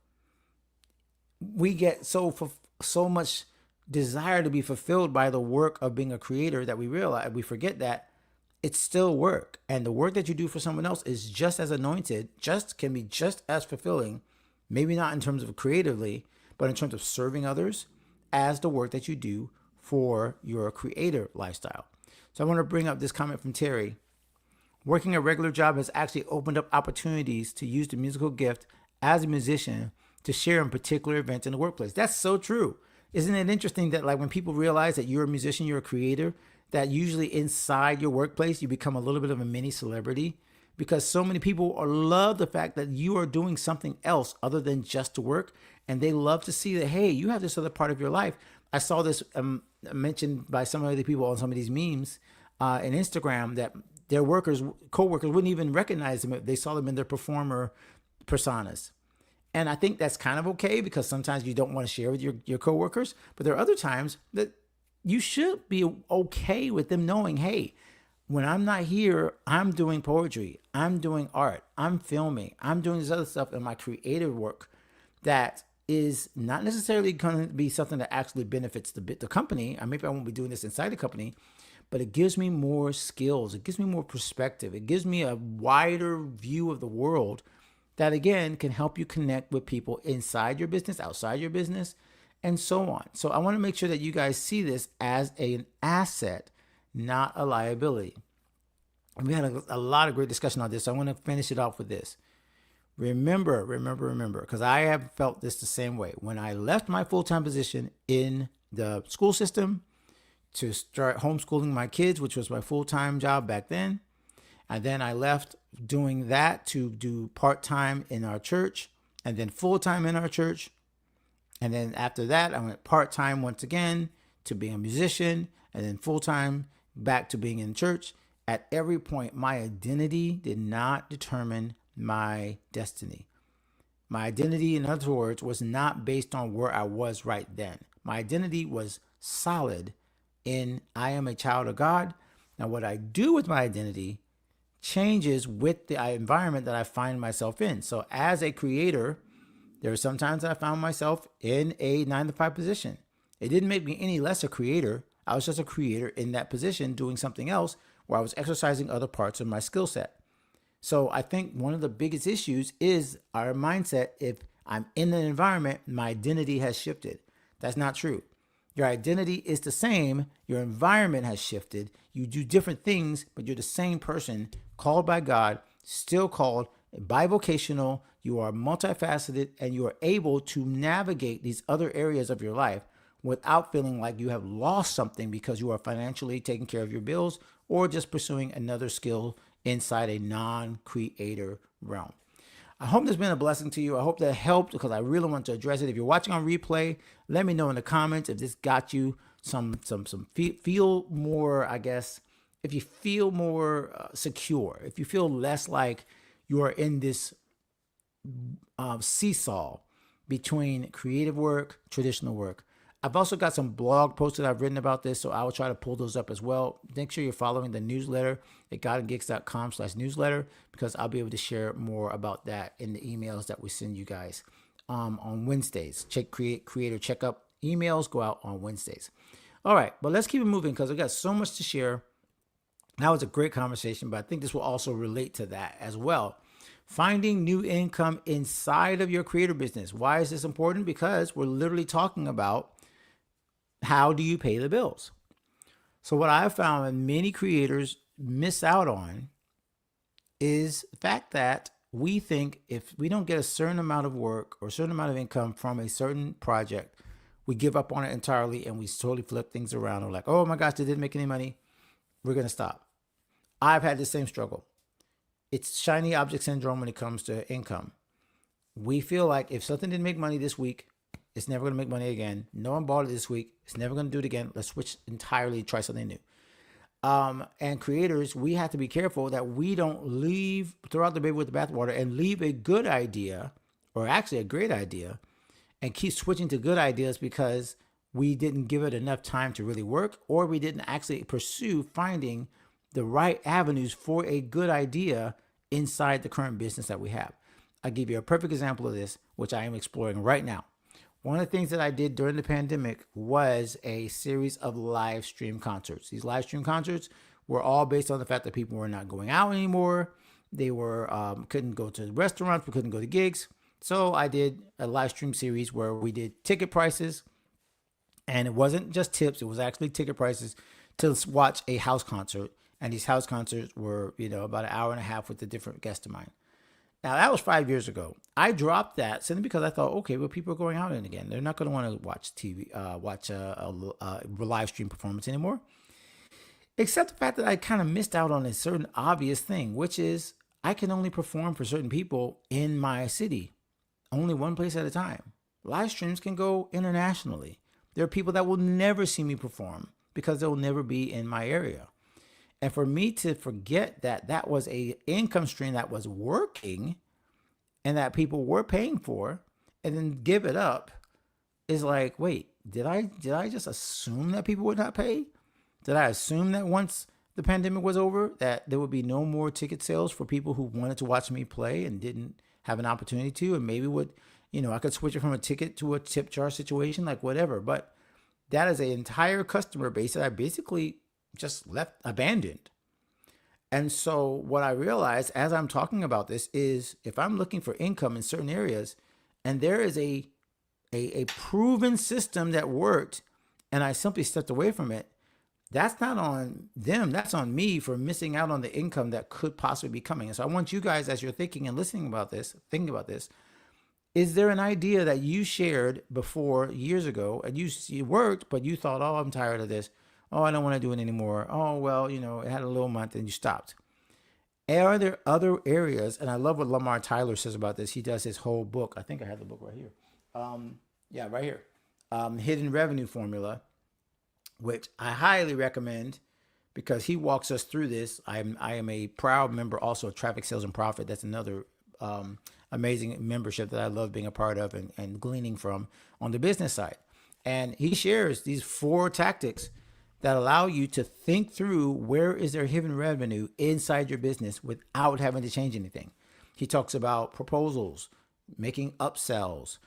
We get so much desire to be fulfilled by the work of being a creator that we forget that it's still work. And the work that you do for someone else is just as anointed, can be just as fulfilling, maybe not in terms of creatively, but in terms of serving others as the work that you do for your creator lifestyle. So I want to bring up this comment from Terry. Working a regular job has actually opened up opportunities to use the musical gift as a musician to share in particular events in the workplace. That's so true. Isn't it interesting that when people realize that you're a musician, you're a creator, that usually inside your workplace, you become a little bit of a mini celebrity because so many people love the fact that you are doing something else other than just to work. And they love to see that, hey, you have this other part of your life. I saw this mentioned by some of the people on some of these memes in Instagram that their co-workers wouldn't even recognize them if they saw them in their performer personas. And I think that's kind of okay because sometimes you don't want to share with your coworkers, but there are other times that you should be okay with them knowing, hey, when I'm not here, I'm doing poetry, I'm doing art, I'm filming, I'm doing this other stuff in my creative work that is not necessarily going to be something that actually benefits the company. Maybe I won't be doing this inside the company, but it gives me more skills. It gives me more perspective. It gives me a wider view of the world that, again, can help you connect with people inside your business, outside your business, and so on. So I want to make sure that you guys see this as an asset, not a liability. And we had a lot of great discussion on this. So I want to finish it off with this. Remember, because I have felt this the same way. When I left my full-time position in the school system to start homeschooling my kids, which was my full-time job back then, and then I left doing that to do part-time in our church and then full-time in our church. And then after that, I went part-time once again to being a musician and then full-time back to being in church. At every point, my identity did not determine my destiny. My identity, in other words, was not based on where I was right then. My identity was solid in I am a child of God. Now, what I do with my identity changes with the environment that I find myself in. So as a creator, there are sometimes I found myself in a 9-to-5 position. It didn't make me any less a creator. I was just a creator in that position doing something else where I was exercising other parts of my skill set. So I think one of the biggest issues is our mindset. If I'm in an environment, my identity has shifted. That's not true. Your identity is the same. Your environment has shifted. You do different things, but you're the same person called by God, still called bivocational. You are multifaceted and you are able to navigate these other areas of your life without feeling like you have lost something because you are financially taking care of your bills or just pursuing another skill inside a non-creator realm. I hope this has been a blessing to you. I hope that helped because I really want to address it. If you're watching on replay, let me know in the comments if this got you some feel more, I guess, if you feel more secure, if you feel less like you are in this seesaw between creative work, traditional work. I've also got some blog posts that I've written about this, so I will try to pull those up as well. Make sure you're following the newsletter at godandgigs.com/newsletter because I'll be able to share more about that in the emails that we send you guys on Wednesdays. Creator checkup emails go out on Wednesdays. All right, but let's keep it moving because I've got so much to share. That was a great conversation, but I think this will also relate to that as well. Finding new income inside of your creator business. Why is this important? Because we're literally talking about how do you pay the bills? So what I've found that many creators miss out on is the fact that we think if we don't get a certain amount of work or a certain amount of income from a certain project, we give up on it entirely and we totally flip things around. We're like, oh my gosh, they didn't make any money. We're going to stop. I've had the same struggle. It's shiny object syndrome when it comes to income. We feel like if something didn't make money this week, it's never going to make money again. No one bought it this week. It's never going to do it again. Let's switch entirely, try something new. And creators, we have to be careful that we don't throw out the baby with the bathwater and leave a good idea, or actually a great idea, and keep switching to good ideas because we didn't give it enough time to really work, or we didn't actually pursue finding the right avenues for a good idea inside the current business that we have. I'll give you a perfect example of this, which I am exploring right now. One of the things that I did during the pandemic was a series of live stream concerts. These live stream concerts were all based on the fact that people were not going out anymore. They were couldn't go to restaurants, we couldn't go to gigs. So I did a live stream series where we did ticket prices, and it wasn't just tips, it was actually ticket prices to watch a house concert. And these house concerts were, about an hour and a half with a different guest of mine. Now, that was 5 years ago. I dropped that simply because I thought, okay, well, people are going out and again. They're not going to want to watch TV, watch a live stream performance anymore. Except the fact that I kind of missed out on a certain obvious thing, which is I can only perform for certain people in my city, only one place at a time. Live streams can go internationally. There are people that will never see me perform because they'll never be in my area. And for me to forget that that was a income stream that was working and that people were paying for, and then give it up, is like, wait, did I just assume that people would not pay? Did I assume that once the pandemic was over, that there would be no more ticket sales for people who wanted to watch me play and didn't have an opportunity to, and maybe would, I could switch it from a ticket to a tip jar situation, like whatever. But that is an entire customer base that I basically just left abandoned. And so what I realized as I'm talking about this is, if I'm looking for income in certain areas and there is a proven system that worked and I simply stepped away from it, that's not on them. That's on me for missing out on the income that could possibly be coming. And so I want you guys, as you're thinking and listening about this, thinking about this, is there an idea that you shared before years ago and you worked, but you thought, oh, I'm tired of this. Oh, I don't want to do it anymore. Oh, well, it had a little month and you stopped. Are there other areas? And I love what Lamar Tyler says about this. He does his whole book. I think I have the book right here. Yeah, right here. Hidden Revenue Formula, which I highly recommend because he walks us through this. I am a proud member also of Traffic Sales and Profit. That's another amazing membership that I love being a part of and gleaning from on the business side. And he shares these 4 tactics that allow you to think through where is there hidden revenue inside your business without having to change anything. He talks about proposals, making upsells,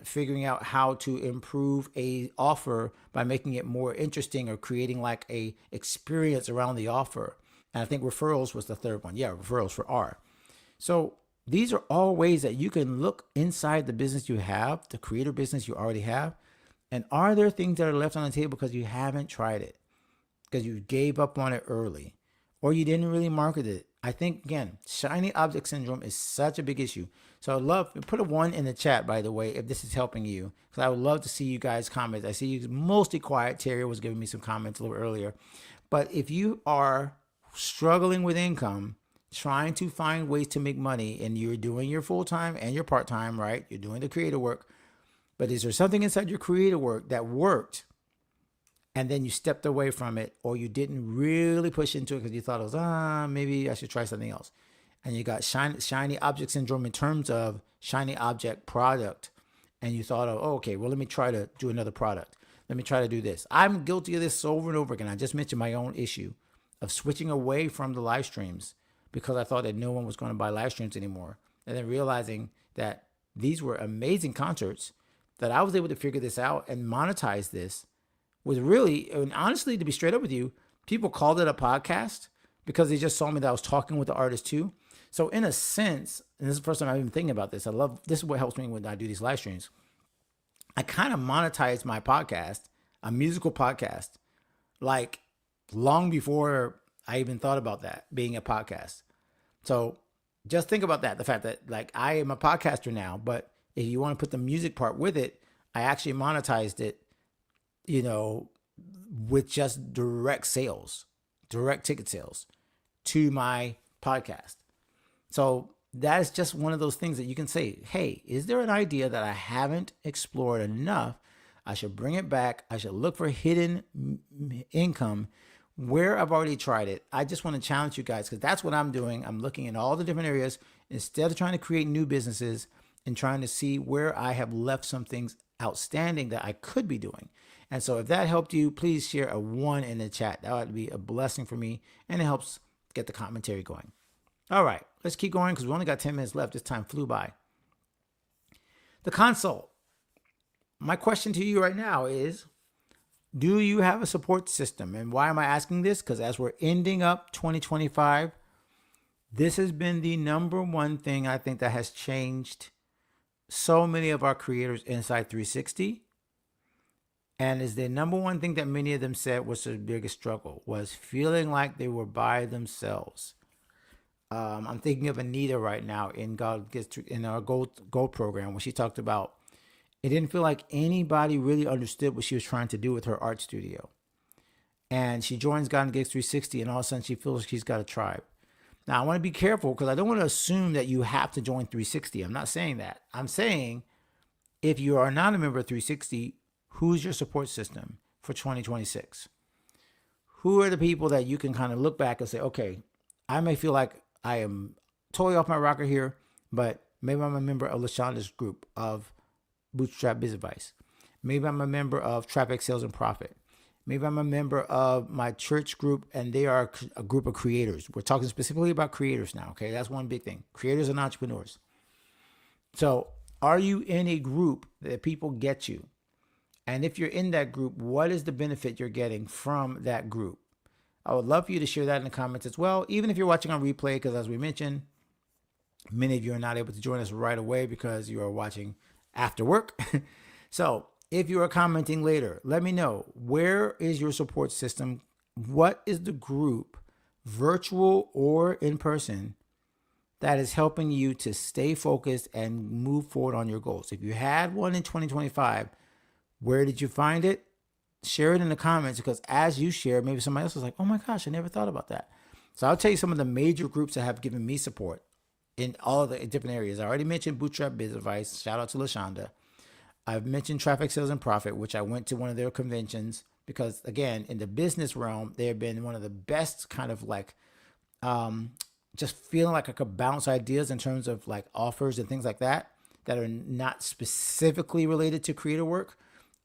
figuring out how to improve a offer by making it more interesting or creating like a experience around the offer. And I think referrals was the third one. Yeah, referrals for R. So these are all ways that you can look inside the business you have, the creator business you already have. And are there things that are left on the table because you haven't tried it, because you gave up on it early, or you didn't really market it? I think, again, shiny object syndrome is such a big issue. So I'd love to put a 1 in the chat, by the way, if this is helping you, because I would love to see you guys comment. I see you mostly quiet. Terry was giving me some comments a little earlier. But if you are struggling with income, trying to find ways to make money, and you're doing your full-time and your part-time, right? You're doing the creative work. But is there something inside your creative work that worked and then you stepped away from it, or you didn't really push into it because you thought it was, maybe I should try something else. And you got shiny object syndrome in terms of shiny object product. And you thought, okay, well, let me try to do another product. Let me try to do this. I'm guilty of this over and over again. I just mentioned my own issue of switching away from the live streams because I thought that no one was going to buy live streams anymore. And then realizing that these were amazing concerts, that I was able to figure this out and monetize this was really, and honestly, to be straight up with you, people called it a podcast because they just saw me that I was talking with the artist too. So in a sense, and this is the first time I've been thinking about this, this is what helps me when I do these live streams. I kind of monetized my podcast, a musical podcast, like long before I even thought about that being a podcast. So just think about that. The fact that like I am a podcaster now, but if you want to put the music part with it, I actually monetized it, with just direct sales, direct ticket sales to my podcast. So that is just one of those things that you can say, hey, is there an idea that I haven't explored enough? I should bring it back. I should look for hidden income where I've already tried it. I just want to challenge you guys because that's what I'm doing. I'm looking in all the different areas instead of trying to create new businesses and trying to see where I have left some things outstanding that I could be doing. And so if that helped you, please share a 1 in the chat. That would be a blessing for me, and it helps get the commentary going. All right, let's keep going because we only got 10 minutes left. This time flew by. The consult. My question to you right now is, do you have a support system? And why am I asking this? Because as we're ending up 2025, this has been the number one thing I think that has changed so many of our creators inside 360. And is the number one thing that many of them said was the biggest struggle, was feeling like they were by themselves. I'm thinking of Anita right now in our gold program, when she talked about it didn't feel like anybody really understood what she was trying to do with her art studio. And she joins God and Gigs 360, and all of a sudden she feels like she's got a tribe. Now, I want to be careful because I don't want to assume that you have to join 360. I'm not saying that. I'm saying if you are not a member of 360, who's your support system for 2026? Who are the people that you can kind of look back and say, okay, I may feel like I am totally off my rocker here, but Maybe I'm a member of LaShonda's group of Bootstrap Biz Advice. Maybe I'm a member of Traffic Sales and Profit. Maybe I'm a member of my church group, and they are a group of creators. We're talking specifically about creators now, okay? That's one big thing. Creators and entrepreneurs. So are you in a group that people get you? And if you're in that group, what is the benefit you're getting from that group? I would love for you to share that in the comments as well, even if you're watching on replay, because as we mentioned, many of you are not able to join us right away because you are watching after work. So if you are commenting later, let me know, where is your support system? What is the group, virtual or in person, that is helping you to stay focused and move forward on your goals? If you had one in 2025, where did you find it? Share it in the comments, because as you share, maybe somebody else is like, oh my gosh, I never thought about that. So I'll tell you some of the major groups that have given me support in all the different areas. I already mentioned Bootstrap Biz Advice. Shout out to LaShonda. I've mentioned Traffic Sales and Profit, which I went to one of their conventions because, again, in the business realm, they have been one of the best kind of like just feeling like I could bounce ideas in terms of like offers and things like that that are not specifically related to creator work.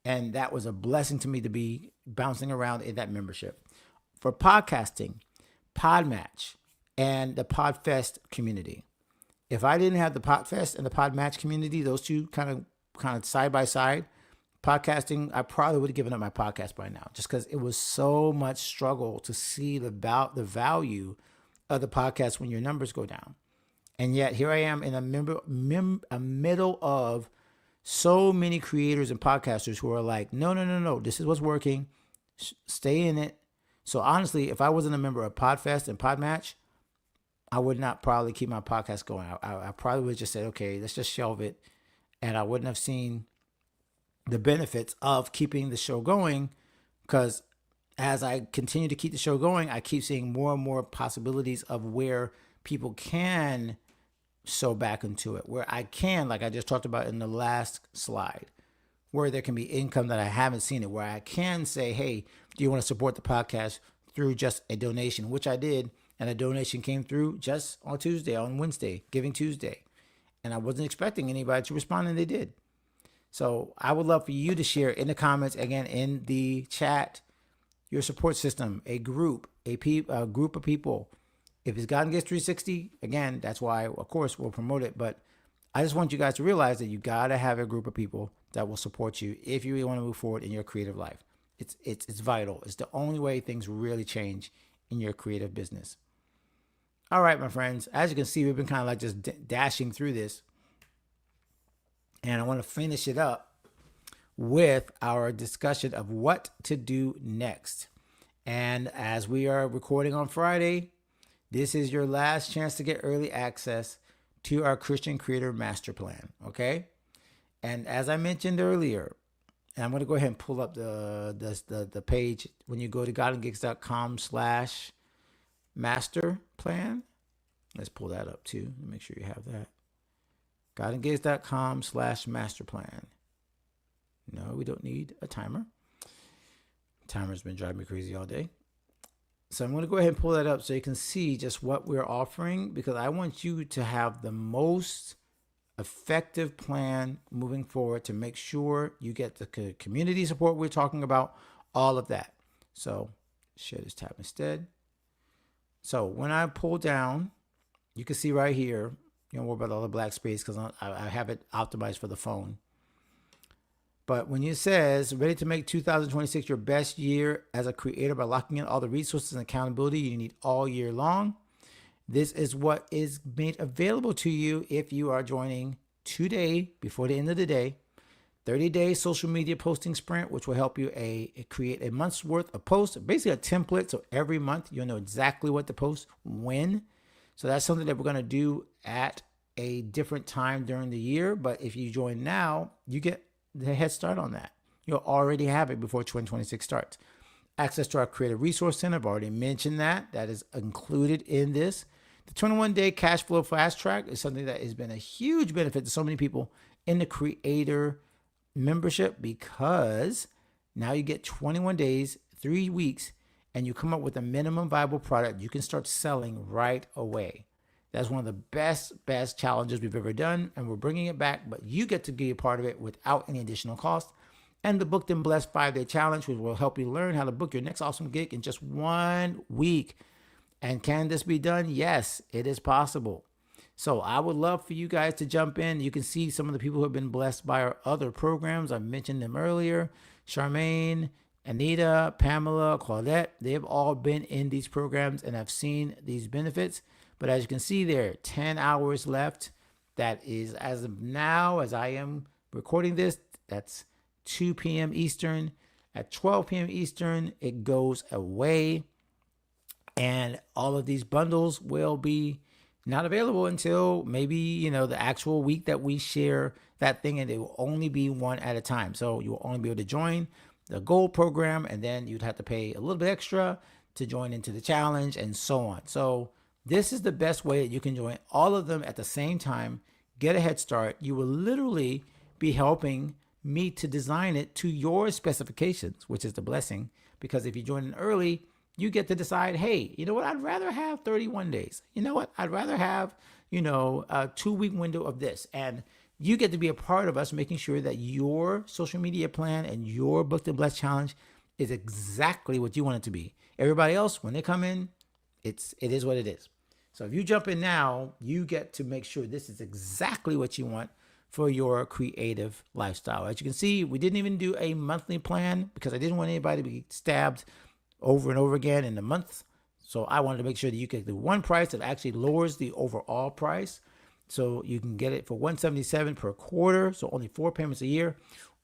And that was a blessing to me to be bouncing around in that membership. For podcasting, Podmatch and the Podfest community. If I didn't have the Podfest and the Podmatch community, those two kind of side by side, podcasting, I probably would have given up my podcast by now, just because it was so much struggle to see the value of the podcast when your numbers go down. And yet here I am in a middle of so many creators and podcasters who are like, no, this is what's working. Stay in it. So honestly, if I wasn't a member of Podfest and Podmatch, I would not probably keep my podcast going. I probably would just say, okay, let's just shelve it. And I wouldn't have seen the benefits of keeping the show going, because as I continue to keep the show going, I keep seeing more and more possibilities of where people can sew back into it, where I can, like I just talked about in the last slide, where there can be income that I haven't seen it, where I can say, hey, do you want to support the podcast through just a donation, which I did. And a donation came through just on Wednesday, Giving Tuesday. And I wasn't expecting anybody to respond, and they did. So I would love for you to share in the comments, again, in the chat, your support system, a group of people. If it's God and Gifts 360, again, that's why, of course, we'll promote it. But I just want you guys to realize that you got to have a group of people that will support you if you really want to move forward in your creative life. It's vital. It's the only way things really change in your creative business. All right, my friends, as you can see, we've been kind of like just dashing through this. And I want to finish it up with our discussion of what to do next. And as we are recording on Friday, this is your last chance to get early access to our Christian Creator Master Plan, okay? And as I mentioned earlier, and I'm going to go ahead and pull up the page when you go to godandgigs.com/master plan. Let's pull that up too. Make sure you have that. godandgigs.com/master plan. No, we don't need a timer. Timer's been driving me crazy all day. So I'm going to go ahead and pull that up so you can see just what we're offering, because I want you to have the most effective plan moving forward to make sure you get the community support we're talking about, all of that. So share this tab instead. So when I pull down, you can see right here, you don't worry about all the black space because I have it optimized for the phone. But when it says ready to make 2026 your best year as a creator by locking in all the resources and accountability you need all year long, this is what is made available to you if you are joining today before the end of the day. 30-day social media posting sprint, which will help you create a month's worth of posts, basically a template. So every month you'll know exactly what to post when. So that's something that we're going to do at a different time during the year. But if you join now, you get the head start on that. You'll already have it before 2026 starts. Access to our Creative Resource Center, I've already mentioned that. That is included in this. The 21-day cash flow fast track is something that has been a huge benefit to so many people in the creator membership, because now you get 21 days, 3 weeks, and you come up with a minimum viable product you can start selling right away. That's one of the best challenges we've ever done, and we're bringing it back, but you get to be a part of it without any additional cost. And the Booked and Blessed 5-day challenge, which will help you learn how to book your next awesome gig in just 1 week. And can this be done? Yes, it is possible. So I would love for you guys to jump in. You can see some of the people who have been blessed by our other programs. I mentioned them earlier. Charmaine, Anita, Pamela, Claudette, they've all been in these programs and have seen these benefits. But as you can see there, 10 hours left. That is, as of now, as I am recording this, that's 2 p.m. Eastern. At 12 p.m. Eastern, it goes away. And all of these bundles will be not available until maybe, the actual week that we share that thing, and it will only be one at a time. So you will only be able to join the gold program, and then you'd have to pay a little bit extra to join into the challenge and so on. So this is the best way that you can join all of them at the same time, get a head start. You will literally be helping me to design it to your specifications, which is the blessing, because if you join in early, you get to decide, hey, you know what? I'd rather have 31 days. You know what? I'd rather have, a 2-week window of this. And you get to be a part of us making sure that your social media plan and your Booked and Blessed challenge is exactly what you want it to be. Everybody else, when they come in, it is what it is. So if you jump in now, you get to make sure this is exactly what you want for your creative lifestyle. As you can see, we didn't even do a monthly plan because I didn't want anybody to be stabbed over and over again in the month. So I wanted to make sure that you get the one price that actually lowers the overall price. So you can get it for $177 per quarter, so only 4 payments a year,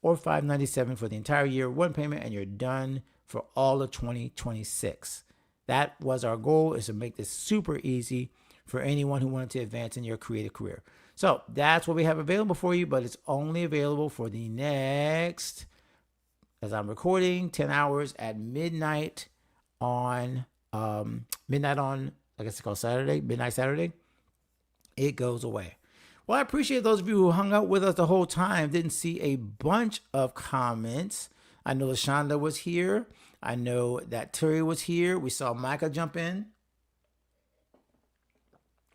or $597 for the entire year, 1 payment, and you're done for all of 2026. That was our goal, is to make this super easy for anyone who wanted to advance in your creative career. So that's what we have available for you, but it's only available for the next, as I'm recording, 10 hours at midnight on, I guess it's called Saturday, midnight Saturday. It goes away. Well, I appreciate those of you who hung out with us the whole time. Didn't see a bunch of comments. I know LaShonda was here. I know that Terry was here. We saw Micah jump in.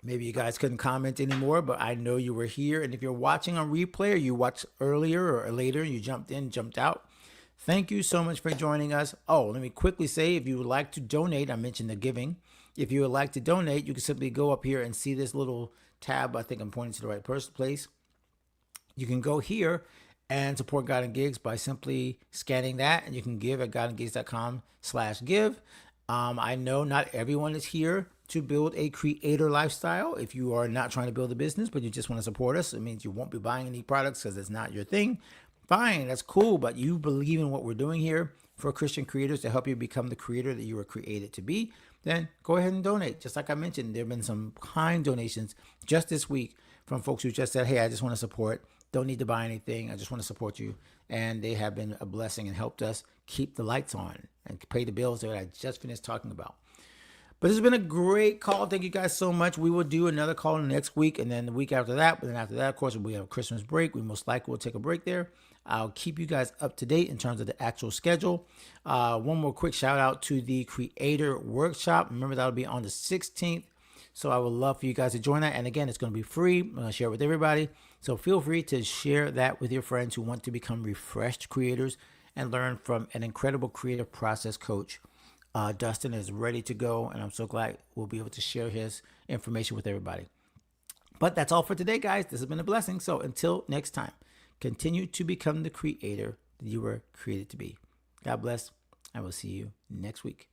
Maybe you guys couldn't comment anymore, but I know you were here. And if you're watching on replay, or you watched earlier or later, you jumped in, jumped out, thank you so much for joining us. Oh, let me quickly say, if you would like to donate, I mentioned the giving. If you would like to donate, you can simply go up here and see this little tab. I think I'm pointing to the right place. You can go here and support God and Gigs by simply scanning that, and you can give at godandgigs.com/give. I know not everyone is here to build a creator lifestyle. If you are not trying to build a business, but you just want to support us, it means you won't be buying any products because it's not your thing. Fine, that's cool, but you believe in what we're doing here for Christian creators to help you become the creator that you were created to be, then go ahead and donate. Just like I mentioned, there have been some kind donations just this week from folks who just said, hey, I just want to support. Don't need to buy anything. I just want to support you. And they have been a blessing and helped us keep the lights on and pay the bills that I just finished talking about. But this has been a great call. Thank you guys so much. We will do another call next week, and then the week after that. But then after that, of course, we have a Christmas break. We most likely will take a break there. I'll keep you guys up to date in terms of the actual schedule. One more quick shout out to the Creator Workshop. Remember, that'll be on the 16th. So I would love for you guys to join that. And again, it's going to be free. I'm going to share it with everybody. So feel free to share that with your friends who want to become refreshed creators and learn from an incredible creative process coach. Dustin is ready to go, and I'm so glad we'll be able to share his information with everybody. But that's all for today, guys. This has been a blessing. So until next time, continue to become the creator that you were created to be. God bless. I will see you next week.